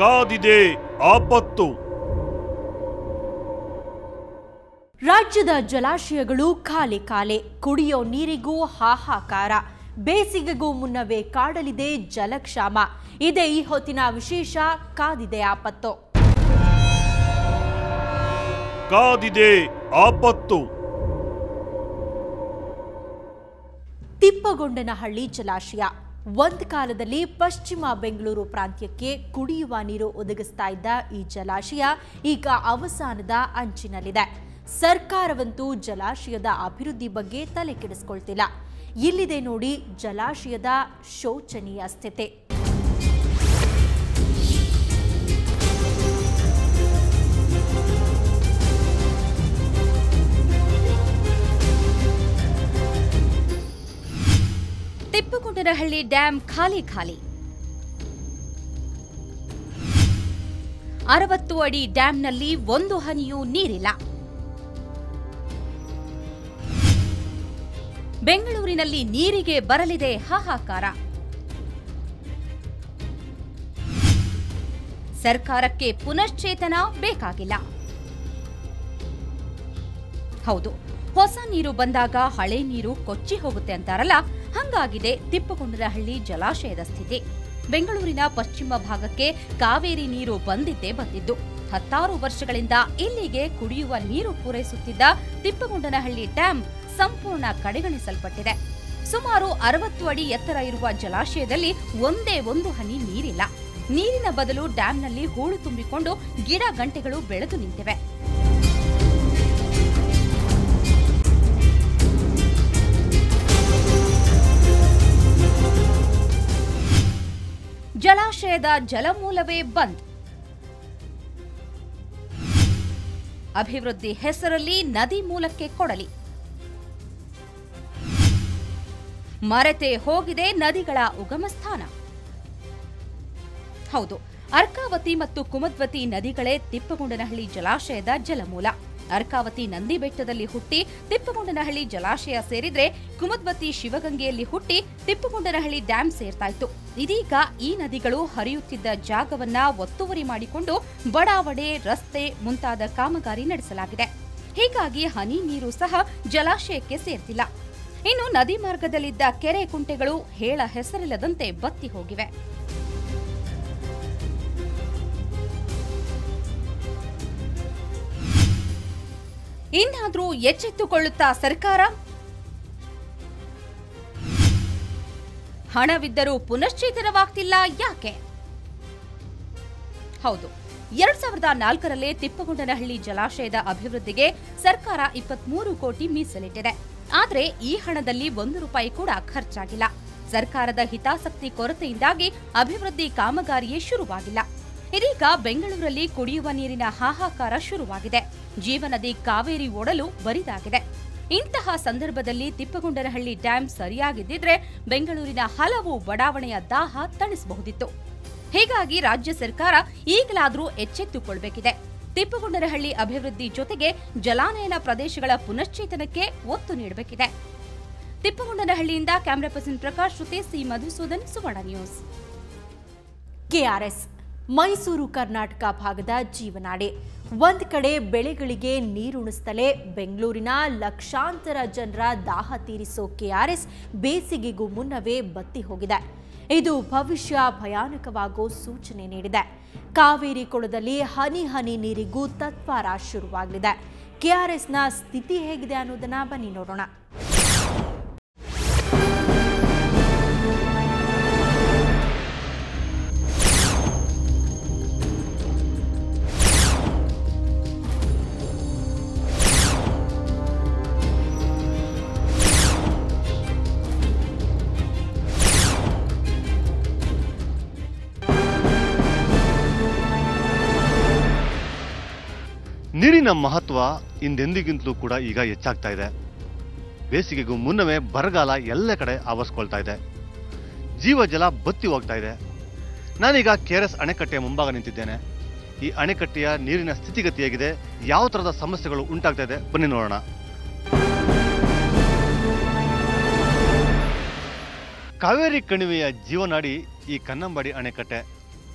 ಕಾದಿದೆ ಆಪತ್ತು. ರಾಜ್ಯದ ಜಲಾಶಯಗಳು ಖಾಲಿ ಖಾಲಿ, ಕುಡಿಯೋ ನೀರಿಗೂ ಹಾಹಾಕಾರ. ಬೇಸಿಗೆಗೂ ಮುನ್ನವೇ ಕಾಡಲಿದೆ ಜಲಕ್ಷಾಮ. ಇದೇ ಈ ಹೊತ್ತಿನ ವಿಶೇಷ, ಕಾದಿದೆ ಆಪತ್ತು. ಕಾದಿದೆ ಆಪತ್ತು. ತಿಪ್ಪಗೊಂಡನಹಳ್ಳಿ ಜಲಾಶಯ ಒಂದು ಕಾಲದಲ್ಲಿ ಪಶ್ಚಿಮ ಬೆಂಗಳೂರು ಪ್ರಾಂತ್ಯಕ್ಕೆ ಕುಡಿಯುವ ನೀರು ಒದಗಿಸ್ತಾ ಇದ್ದ ಈ ಜಲಾಶಯ ಈಗ ಅವಸಾನದ ಅಂಚಿನಲ್ಲಿದೆ. ಸರ್ಕಾರವಂತೂ ಜಲಾಶಯದ ಅಭಿವೃದ್ಧಿ ಬಗ್ಗೆ ತಲೆ ಕೆಡಿಸಿಕೊಳ್ತಿಲ್ಲ. ಇಲ್ಲಿದೆ ನೋಡಿ ಜಲಾಶಯದ ಶೋಚನೀಯ ಸ್ಥಿತಿ. ತಿಪ್ಪಗೊಂಡನಹಳ್ಳಿ ಡ್ಯಾಂ ಖಾಲಿ ಖಾಲಿ. 60 ಅಡಿ ಡ್ಯಾಂನಲ್ಲಿ ಒಂದು ಹನಿಯೂ ನೀರಿಲ್ಲ. ಬೆಂಗಳೂರಿನಲ್ಲಿ ನೀರಿಗೆ ಬರಲಿದೆ ಹಾಹಾಕಾರ. ಸರ್ಕಾರಕ್ಕೆ ಪುನಶ್ಚೇತನ ಬೇಕಾಗಿಲ್ಲ. ಹೌದು, ಹೊಸ ನೀರು ಬಂದಾಗ ಹಳೆ ನೀರು ಕೊಚ್ಚಿ ಹೋಗುತ್ತೆ ಅಂತಾರಲ್ಲ, ಹಂಗಾಗಿದೆ ತಿಪ್ಪಗೊಂಡನಹಳ್ಳಿ ಜಲಾಶಯದ ಸ್ಥಿತಿ. ಬೆಂಗಳೂರಿನ ಪಶ್ಚಿಮ ಭಾಗಕ್ಕೆ ಕಾವೇರಿ ನೀರು ಬಂದಿದ್ದು. 10 ವರ್ಷಗಳಿಂದ ಇಲ್ಲಿಗೆ ಕುಡಿಯುವ ನೀರು ಪೂರೈಸುತ್ತಿದ್ದ ತಿಪ್ಪಗೊಂಡನಹಳ್ಳಿ ಡ್ಯಾಂ ಸಂಪೂರ್ಣ ಕಡೆಗಣಿಸಲ್ಪಟ್ಟಿದೆ. ಸುಮಾರು 60 ಅಡಿ ಎತ್ತರ ಇರುವ ಜಲಾಶಯದಲ್ಲಿ ಒಂದೇ ಒಂದು ಹನಿ ನೀರಿಲ್ಲ. ನೀರಿನ ಬದಲು ಡ್ಯಾಂನಲ್ಲಿ ಹೂಳು ತುಂಬಿಕೊಂಡು ಗಿಡ ಗಂಟೆಗಳು ಬೆಳೆದು ನಿಂತಿವೆ. ಜಲಾಶಯದ ಜಲಮೂಲವೇ ಬಂದ್. ಅಭಿವೃದ್ಧಿ ಹೆಸರಲ್ಲಿ ನದಿ ಮೂಲಕ್ಕೆ ಕೊಡಲಿ. ಮರೆತೇ ಹೋಗಿದೆ ನದಿಗಳ ಉಗಮ ಸ್ಥಾನ. ಹೌದು, ಅರ್ಕಾವತಿ ಮತ್ತು ಕುಮದ್ವತಿ ನದಿಗಳೇ ತಿಪ್ಪಗೊಂಡನಹಳ್ಳಿ ಜಲಾಶಯದ ಜಲಮೂಲ. ಅರ್ಕಾವತಿ ನಂದಿ ಬೆಟ್ಟದಲ್ಲಿ ಹುಟ್ಟಿ ತಿಪ್ಪಗೊಂಡನಹಳ್ಳಿ ಜಲಾಶಯ ಸೇರಿದ್ರೆ, ಕುಮದ್ವತಿ ಶಿವಗಂಗೆಯಲ್ಲಿ ಹುಟ್ಟಿ ತಿಪ್ಪಗೊಂಡನಹಳ್ಳಿ ಡ್ಯಾಂ ಸೇರ್ತಾ ಇತ್ತು. ಇದೀಗ ಈ ನದಿಗಳು ಹರಿಯುತ್ತಿದ್ದ ಜಾಗವನ್ನ ಒತ್ತುವರಿ ಮಾಡಿಕೊಂಡು ಬಡಾವಣೆ, ರಸ್ತೆ ಮುಂತಾದ ಕಾಮಗಾರಿ ನಡೆಸಲಾಗಿದೆ. ಹೀಗಾಗಿ ಹನಿ ನೀರು ಸಹ ಜಲಾಶಯಕ್ಕೆ ಸೇರ್ತಿಲ್ಲ. ಇನ್ನು ನದಿ ಮಾರ್ಗದಲ್ಲಿದ್ದ ಕೆರೆ ಕುಂಟೆಗಳು ಹೇಳ ಹೆಸರಿಲ್ಲದಂತೆ ಬತ್ತಿ ಹೋಗಿವೆ. ಇನ್ನಾದ್ರೂ ಎಚ್ಚೆತ್ತುಕೊಳ್ಳುತ್ತಾ ಸರ್ಕಾರ? ಹಣವಿದ್ದರೂ ಪುನಶ್ಚೇತನವಾಗ್ತಿಲ್ಲ ಯಾಕೆ? ಹೌದು, 2004ರಲ್ಲೇ ತಿಪ್ಪಗೊಂಡನಹಳ್ಳಿ ಜಲಾಶಯದ ಅಭಿವೃದ್ಧಿಗೆ ಸರ್ಕಾರ 23 ಕೋಟಿ ಮೀಸಲಿಟ್ಟಿದೆ. ಆದರೆ ಈ ಹಣದಲ್ಲಿ 1 ರೂಪಾಯಿ ಕೂಡ ಖರ್ಚಾಗಿಲ್ಲ. ಸರ್ಕಾರದ ಹಿತಾಸಕ್ತಿ ಕೊರತೆಯಿಂದಾಗಿ ಅಭಿವೃದ್ಧಿ ಕಾಮಗಾರಿಯೇ ಶುರುವಾಗಿಲ್ಲ. ಇದೀಗ ಬೆಂಗಳೂರಲ್ಲಿ ಕುಡಿಯುವ ನೀರಿನ ಹಾಹಾಕಾರ ಶುರುವಾಗಿದೆ. ಜೀವನದಿ ಕಾವೇರಿ ಓಡಲು ಬರಿದಾಗಿದೆ. ಇಂತಹ ಸಂದರ್ಭದಲ್ಲಿ ತಿಪ್ಪಗೊಂಡನಹಳ್ಳಿ ಡ್ಯಾಂ ಸರಿಯಾಗಿದ್ದಿದ್ರೆ ಬೆಂಗಳೂರಿನ ಹಲವು ಬಡಾವಣೆಯ ದಾಹ ತಣಿಸಬಹುದಿತ್ತು. ಹೀಗಾಗಿ ರಾಜ್ಯ ಸರ್ಕಾರ ಈಗಲಾದರೂ ಎಚ್ಚೆತ್ತುಕೊಳ್ಳಬೇಕಿದೆ. ತಿಪ್ಪಗೊಂಡನಹಳ್ಳಿ ಅಭಿವೃದ್ಧಿ ಜೊತೆಗೆ ಜಲಾನಯನ ಪ್ರದೇಶಗಳ ಪುನಶ್ಚೇತನಕ್ಕೆ ಒತ್ತು ನೀಡಬೇಕಿದೆ. ತಿಪ್ಪಗೊಂಡನಹಳ್ಳಿಯಿಂದ ಕ್ಯಾಮರಾ ಪರ್ಸನ್ ಪ್ರಕಾಶ್ ಜೊತೆ ಸಿ ಮಧುಸೂದನ್, ಸುವರ್ಣ ನ್ಯೂಸ್. ಕೆಆರ್ಎಸ್ ಮೈಸೂರು ಕರ್ನಾಟಕ ಭಾಗದ ಜೀವನಾಡಿ. ಒಂದ್ ಕಡೆ ಬೆಳೆಗಳಿಗೆ ನೀರುಣಿಸ್ತಲೇ ಬೆಂಗಳೂರಿನ ಲಕ್ಷಾಂತರ ಜನರ ದಾಹ ತೀರಿಸೋ ಕೆಆರ್ಎಸ್ ಬೇಸಿಗೆಗೂ ಮುನ್ನವೇ ಬತ್ತಿ ಹೋಗಿದೆ. ಇದು ಭವಿಷ್ಯ ಭಯಾನಕವಾಗೋ ಸೂಚನೆ ನೀಡಿದೆ. ಕಾವೇರಿ ಕೊಳದಲ್ಲಿ ಹನಿ ಹನಿ ನೀರಿಗೂ ತತ್ವಾರ ಶುರುವಾಗಲಿದೆ. ಕೆಆರ್ಎಸ್ನ ಸ್ಥಿತಿ ಹೇಗಿದೆ ಅನ್ನೋದನ್ನ ಬನ್ನಿ ನೋಡೋಣ. ನೀರಿನ ಮಹತ್ವ ಹಿಂದೆಂದಿಗಿಂತಲೂ ಕೂಡ ಈಗ ಹೆಚ್ಚಾಗ್ತಾ ಇದೆ. ಬೇಸಿಗೆಗೂ ಮುನ್ನವೇ ಬರಗಾಲ ಎಲ್ಲ ಕಡೆ ಆವರಿಸ್ಕೊಳ್ತಾ ಇದೆ. ಜೀವಜಲ ಬತ್ತಿ ಹೋಗ್ತಾ ಇದೆ. ನಾನೀಗ ಕೆಆರ್ಎಸ್ ಅಣೆಕಟ್ಟೆಯ ಮುಂಭಾಗ ನಿಂತಿದ್ದೇನೆ. ಈ ಅಣೆಕಟ್ಟೆಯ ನೀರಿನ ಸ್ಥಿತಿಗತಿ ಹೇಗಿದೆ, ಯಾವ ಥರದ ಸಮಸ್ಯೆಗಳು ಉಂಟಾಗ್ತಾ ಇದೆ, ಬನ್ನಿ ನೋಡೋಣ. ಕಾವೇರಿ ಕಣಿವೆಯ ಜೀವನಾಡಿ ಈ ಕನ್ನಂಬಾಡಿ ಅಣೆಕಟ್ಟೆ.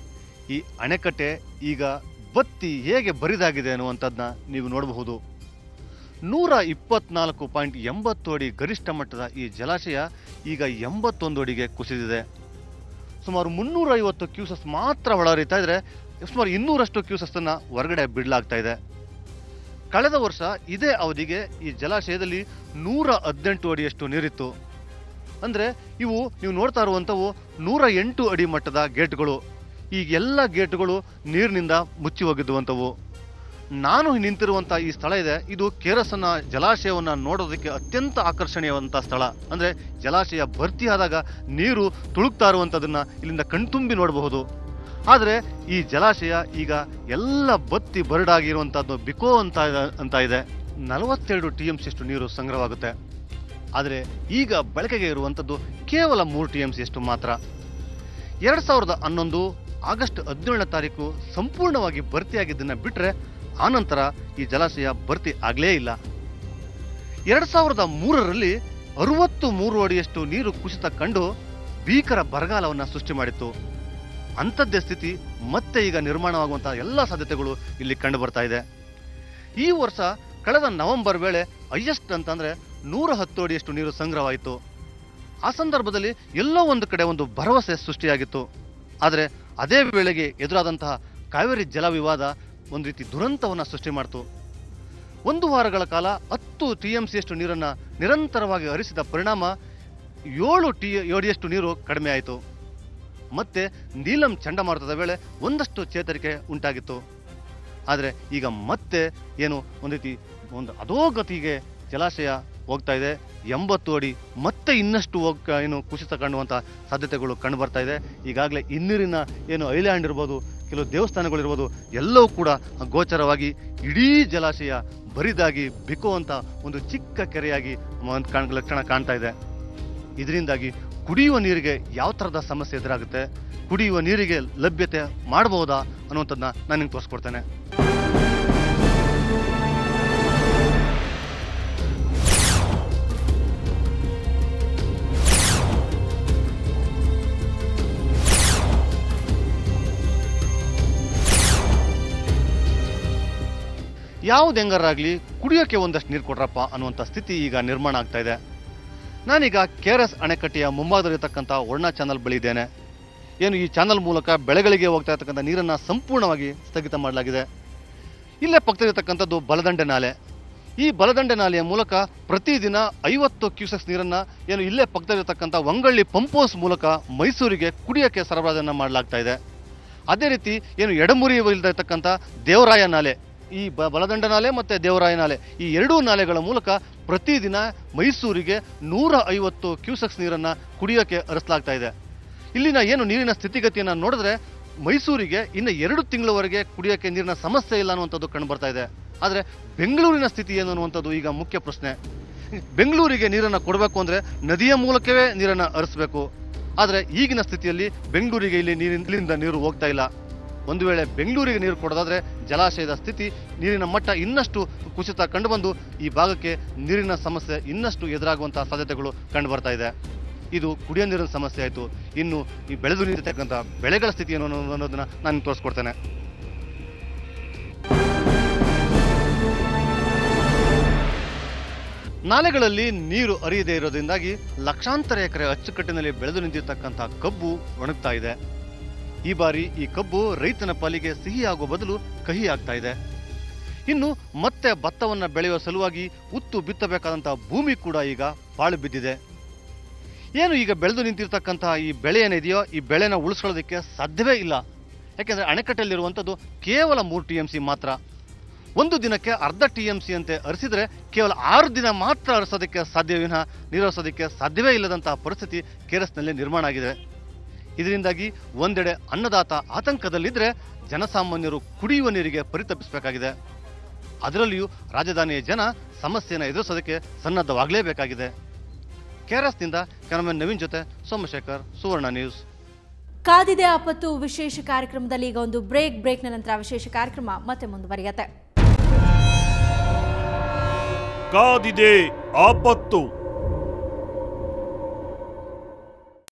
ಈ ಅಣೆಕಟ್ಟೆ ಈಗ ಬತ್ತಿ ಹೇಗೆ ಬರಿದಾಗಿದೆ ಅನ್ನುವಂಥದ್ದನ್ನ ನೀವು ನೋಡಬಹುದು. 124.80 ಅಡಿ ಗರಿಷ್ಠ ಮಟ್ಟದ ಈ ಜಲಾಶಯ ಈಗ 81 ಅಡಿಗೆ ಕುಸಿದಿದೆ. ಸುಮಾರು 350 ಕ್ಯೂಸಸ್ ಮಾತ್ರ ಒಳಹರಿತಾ ಇದ್ರೆ ಸುಮಾರು 200 ಕ್ಯೂಸಸ್ಸನ್ನು ಹೊರಗಡೆ ಬಿಡಲಾಗ್ತಾ ಇದೆ. ಕಳೆದ ವರ್ಷ ಇದೇ ಅವಧಿಗೆ ಈ ಜಲಾಶಯದಲ್ಲಿ 118 ಅಡಿಯಷ್ಟು ನೀರಿತ್ತು. ಅಂದರೆ ಇವು ನೀವು ನೋಡ್ತಾ ಇರುವಂಥವು 108 ಅಡಿ ಮಟ್ಟದ ಗೇಟ್ಗಳು. ಈ ಎಲ್ಲ ಗೇಟ್ಗಳು ನೀರಿನಿಂದ ಮುಚ್ಚಿ ಹೋಗಿದ್ದುವಂಥವು. ನಾನು ನಿಂತಿರುವಂಥ ಈ ಸ್ಥಳ ಇದೆ, ಇದು ಕೇರಸನ ಜಲಾಶಯವನ್ನು ನೋಡೋದಕ್ಕೆ ಅತ್ಯಂತ ಆಕರ್ಷಣೀಯವಂಥ ಸ್ಥಳ. ಅಂದರೆ ಜಲಾಶಯ ಭರ್ತಿ ಆದಾಗ ನೀರು ತುಳುಕ್ತಾ ಇರುವಂಥದ್ದನ್ನು ಇಲ್ಲಿಂದ ಕಣ್ತುಂಬಿ ನೋಡಬಹುದು. ಆದರೆ ಈ ಜಲಾಶಯ ಈಗ ಎಲ್ಲ ಬತ್ತಿ ಬರಡಾಗಿರುವಂಥದ್ದು ಬಿಕೋ ಅಂತ ಇದೆ. 42 TMC ಅಷ್ಟು ನೀರು ಸಂಗ್ರಹವಾಗುತ್ತೆ. ಆದರೆ ಈಗ ಬಳಕೆಗೆ ಇರುವಂಥದ್ದು ಕೇವಲ 3 TMC ಅಷ್ಟು ಮಾತ್ರ. 2011 ಆಗಸ್ಟ್ 17ನೇ ತಾರೀಕು ಸಂಪೂರ್ಣವಾಗಿ ಭರ್ತಿಯಾಗಿದ್ದನ್ನು ಬಿಟ್ಟರೆ ಆನಂತರ ಈ ಜಲಾಶಯ ಭರ್ತಿ ಆಗಲೇ ಇಲ್ಲ. 2003ರಲ್ಲಿ 63 ಅಡಿಯಷ್ಟು ನೀರು ಕುಸಿತ ಕಂಡು ಭೀಕರ ಬರಗಾಲವನ್ನು ಸೃಷ್ಟಿ ಮಾಡಿತ್ತು. ಅಂಥದ್ದೇ ಸ್ಥಿತಿ ಮತ್ತೆ ಈಗ ನಿರ್ಮಾಣವಾಗುವಂತಹ ಎಲ್ಲ ಸಾಧ್ಯತೆಗಳು ಇಲ್ಲಿ ಕಂಡು ಬರ್ತಾ ಇದೆ. ಈ ವರ್ಷ ಕಳೆದ ನವೆಂಬರ್ ವೇಳೆ ಹೈಯೆಸ್ಟ್ ಅಂತಂದ್ರೆ 110 ಅಡಿಯಷ್ಟು ನೀರು ಸಂಗ್ರಹವಾಯಿತು. ಆ ಸಂದರ್ಭದಲ್ಲಿ ಎಲ್ಲೋ ಒಂದು ಕಡೆ ಒಂದು ಭರವಸೆ ಸೃಷ್ಟಿಯಾಗಿತ್ತು. ಆದರೆ ಅದೇ ವೇಳೆಗೆ ಎದುರಾದಂತಹ ಕಾವೇರಿ ಜಲ ವಿವಾದ ಒಂದು ರೀತಿ ದುರಂತವನ್ನು ಸೃಷ್ಟಿ ಮಾಡಿತು. 1 ವಾರಗಳ ಕಾಲ 10 TMC ಅಷ್ಟು ನೀರನ್ನು ನಿರಂತರವಾಗಿ ಹರಿಸಿದ ಪರಿಣಾಮ 7 ಅಡಿಯಷ್ಟು ನೀರು ಕಡಿಮೆ ಆಯಿತು. ಮತ್ತೆ ನೀಲಂ ಚಂಡಮಾರುತದ ವೇಳೆ ಒಂದಷ್ಟು ಚೇತರಿಕೆ ಉಂಟಾಗಿತ್ತು. ಆದರೆ ಈಗ ಮತ್ತೆ ಏನು ಒಂದು ರೀತಿ ಒಂದು ಅಧೋಗತಿಗೆ ಜಲಾಶಯ ಹೋಗ್ತಾ ಇದೆ. 80 ಅಡಿ ಮತ್ತೆ ಇನ್ನಷ್ಟು ಏನು ಕುಸಿತ ಕಾಣುವಂಥ ಸಾಧ್ಯತೆಗಳು ಕಂಡು ಬರ್ತಾ ಇದೆ. ಈಗಾಗಲೇ ಹಿನ್ನೀರಿನ ಏನು ಐಲ್ಯಾಂಡ್ ಇರ್ಬೋದು, ಕೆಲವು ದೇವಸ್ಥಾನಗಳಿರ್ಬೋದು, ಎಲ್ಲವೂ ಕೂಡ ಗೋಚರವಾಗಿ ಇಡೀ ಜಲಾಶಯ ಬರಿದಾಗಿ ಬಿಕ್ಕುವಂಥ ಒಂದು ಚಿಕ್ಕ ಕೆರೆಯಾಗಿ ಲಕ್ಷಣ ಕಾಣ್ತಾ ಇದೆ. ಇದರಿಂದಾಗಿ ಕುಡಿಯುವ ನೀರಿಗೆ ಯಾವ ಥರದ ಸಮಸ್ಯೆ ಎದುರಾಗುತ್ತೆ, ಕುಡಿಯುವ ನೀರಿಗೆ ಲಭ್ಯತೆ ಮಾಡಬಹುದಾ ಅನ್ನುವಂಥದ್ದನ್ನ ನಾನು ನಿಮ್ಗೆ ತೋರಿಸ್ಕೊಡ್ತೇನೆ. ಯಾವ್ದು ಹೆಂಗಾರಾಗ್ಲಿ ಕುಡಿಯೋಕೆ ಒಂದಷ್ಟು ನೀರು ಕೊಡ್ರಪ್ಪ ಅನ್ನುವಂಥ ಸ್ಥಿತಿ ಈಗ ನಿರ್ಮಾಣ ಆಗ್ತಾ ಇದೆ. ನಾನೀಗ KRS ಅಣೆಕಟ್ಟೆಯ ಮುಂಭಾಗದಲ್ಲಿರ್ತಕ್ಕಂಥ ವರ್ಣ ಚಾನಲ್ ಬಳಿ ಇದ್ದೇನೆ. ಏನು ಈ ಚಾನಲ್ ಮೂಲಕ ಬೆಳೆಗಳಿಗೆ ಹೋಗ್ತಾ ಇರ್ತಕ್ಕಂಥ ನೀರನ್ನು ಸಂಪೂರ್ಣವಾಗಿ ಸ್ಥಗಿತ ಮಾಡಲಾಗಿದೆ. ಇಲ್ಲೇ ಪಕ್ಕದಲ್ಲಿರ್ತಕ್ಕಂಥದ್ದು ಬಲದಂಡೆ ನಾಲೆ. ಈ ಬಲದಂಡೆ ನಾಲೆಯ ಮೂಲಕ ಪ್ರತಿದಿನ 50 ಕ್ಯೂಸೆಕ್ಸ್ ನೀರನ್ನು ಏನು ಇಲ್ಲೇ ಪಕ್ಕದಲ್ಲಿರ್ತಕ್ಕಂಥ ವಂಗಳ್ಳಿ ಪಂಪ್ ಹೌಸ್ ಮೂಲಕ ಮೈಸೂರಿಗೆ ಕುಡಿಯೋಕ್ಕೆ ಸರಬರಾಜನ್ನು ಮಾಡಲಾಗ್ತಾ ಇದೆ. ಅದೇ ರೀತಿ ಏನು ಎಡಮುರಿಯಲ್ಲಿರ್ತಕ್ಕಂಥ ದೇವರಾಯ ನಾಲೆ, ಈ ಬಲದಂಡ ನಾಲೆ ಮತ್ತು ದೇವರಾಯ ನಾಲೆ, ಈ ಎರಡೂ ನಾಲೆಗಳ ಮೂಲಕ ಪ್ರತಿದಿನ ಮೈಸೂರಿಗೆ 150 ಕ್ಯೂಸೆಕ್ಸ್ ನೀರನ್ನು ಕುಡಿಯೋಕ್ಕೆ ಹರಿಸಲಾಗ್ತಾ ಇದೆ. ಇಲ್ಲಿನ ಏನು ನೀರಿನ ಸ್ಥಿತಿಗತಿಯನ್ನು ನೋಡಿದ್ರೆ ಮೈಸೂರಿಗೆ ಇನ್ನು 2 ತಿಂಗಳವರೆಗೆ ಕುಡಿಯೋಕ್ಕೆ ನೀರಿನ ಸಮಸ್ಯೆ ಇಲ್ಲ ಅನ್ನುವಂಥದ್ದು ಕಂಡು ಬರ್ತಾ ಇದೆ. ಆದರೆ ಬೆಂಗಳೂರಿನ ಸ್ಥಿತಿ ಏನು ಅನ್ನುವಂಥದ್ದು ಈಗ ಮುಖ್ಯ ಪ್ರಶ್ನೆ. ಬೆಂಗಳೂರಿಗೆ ನೀರನ್ನು ಕೊಡಬೇಕು ಅಂದರೆ ನದಿಯ ಮೂಲಕವೇ ನೀರನ್ನು ಹರಿಸಬೇಕು. ಆದರೆ ಈಗಿನ ಸ್ಥಿತಿಯಲ್ಲಿ ಬೆಂಗಳೂರಿಗೆ ಇಲ್ಲಿಂದ ನೀರು ಹೋಗ್ತಾ ಇಲ್ಲ. ಒಂದು ವೇಳೆ ಬೆಂಗಳೂರಿಗೆ ನೀರು ಕೊಡೋದಾದ್ರೆ ಜಲಾಶಯದ ಸ್ಥಿತಿ, ನೀರಿನ ಮಟ್ಟ ಇನ್ನಷ್ಟು ಕುಸಿತ ಕಂಡುಬಂದು ಈ ಭಾಗಕ್ಕೆ ನೀರಿನ ಸಮಸ್ಯೆ ಇನ್ನಷ್ಟು ಎದುರಾಗುವಂತಹ ಸಾಧ್ಯತೆಗಳು ಕಂಡು ಬರ್ತಾ ಇದೆ. ಇದು ಕುಡಿಯೋ ನೀರಿನ ಸಮಸ್ಯೆ ಆಯಿತು. ಇನ್ನು ಈ ಬೆಳೆದು ನಿಂತಿರ್ತಕ್ಕಂಥ ಬೆಳೆಗಳ ಸ್ಥಿತಿ ಏನು ಅನ್ನೋದನ್ನ ನಾನು ತೋರಿಸ್ಕೊಡ್ತೇನೆ. ನಾಲೆಗಳಲ್ಲಿ ನೀರು ಹರಿಯದೇ ಇರೋದ್ರಿಂದಾಗಿ ಲಕ್ಷಾಂತರ ಎಕರೆ ಅಚ್ಚುಕಟ್ಟಿನಲ್ಲಿ ಬೆಳೆದು ನಿಂತಿರ್ತಕ್ಕಂಥ ಕಬ್ಬು ಒಣಗ್ತಾ ಇದೆ. ಈ ಬಾರಿ ಈ ಕಬ್ಬು ರೈತನ ಪಾಲಿಗೆ ಸಿಹಿಯಾಗುವ ಬದಲು ಕಹಿ ಆಗ್ತಾ ಇದೆ. ಇನ್ನು ಮತ್ತೆ ಭತ್ತವನ್ನು ಬೆಳೆಯುವ ಸಲುವಾಗಿ ಉತ್ತು ಬಿತ್ತಬೇಕಾದಂತಹ ಭೂಮಿ ಕೂಡ ಈಗ ಪಾಳು ಬಿದ್ದಿದೆ. ಏನು ಈಗ ಬೆಳೆದು ನಿಂತಿರ್ತಕ್ಕಂತಹ ಈ ಬೆಳೆ ಏನಿದೆಯೋ ಈ ಬೆಳೆನ ಉಳಿಸ್ಕೊಳ್ಳೋದಕ್ಕೆ ಸಾಧ್ಯವೇ ಇಲ್ಲ. ಯಾಕೆಂದರೆ ಅಣೆಕಟ್ಟೆಯಲ್ಲಿರುವಂಥದ್ದು ಕೇವಲ 3 TMC ಮಾತ್ರ. ಒಂದು ದಿನಕ್ಕೆ ಅರ್ಧ TMC ಅಂತೆ ಹರಿಸಿದ್ರೆ ಕೇವಲ 6 ದಿನ ಮಾತ್ರ ಹರಿಸೋದಕ್ಕೆ ಸಾಧ್ಯವಿನ ನೀರು ಹರಿಸೋದಕ್ಕೆ ಸಾಧ್ಯವೇ ಇಲ್ಲದಂತಹ ಪರಿಸ್ಥಿತಿ KRSನಲ್ಲಿ ನಿರ್ಮಾಣ ಆಗಿದೆ. ಇದರಿಂದಾಗಿ ಒಂದೆಡೆ ಅನ್ನದಾತ ಆತಂಕದಲ್ಲಿದ್ದರೆ ಜನಸಾಮಾನ್ಯರು ಕುಡಿಯುವ ನೀರಿಗೆ ಪರಿತಪಿಸಬೇಕಾಗಿದೆ. ಅದರಲ್ಲಿಯೂ ರಾಜಧಾನಿಯ ಜನ ಸಮಸ್ಯೆಯನ್ನು ಎದುರಿಸೋದಕ್ಕೆ ಸನ್ನದ್ಧವಾಗಲೇಬೇಕಾಗಿದೆ. KRSನಿಂದ ಕ್ಯಾಮರಾಮನ್ ನವೀನ್ ಜೊತೆ ಸೋಮಶೇಖರ್, ಸುವರ್ಣ ನ್ಯೂಸ್. ಕಾದಿದೆ ಆಪತ್ತು ವಿಶೇಷ ಕಾರ್ಯಕ್ರಮದಲ್ಲಿ ಈಗ ಒಂದು ಬ್ರೇಕ್ನ ನಂತರ ವಿಶೇಷ ಕಾರ್ಯಕ್ರಮ ಮತ್ತೆ ಮುಂದುವರಿಯುತ್ತೆ. ಕಾದಿದೆ ಆಪತ್ತು.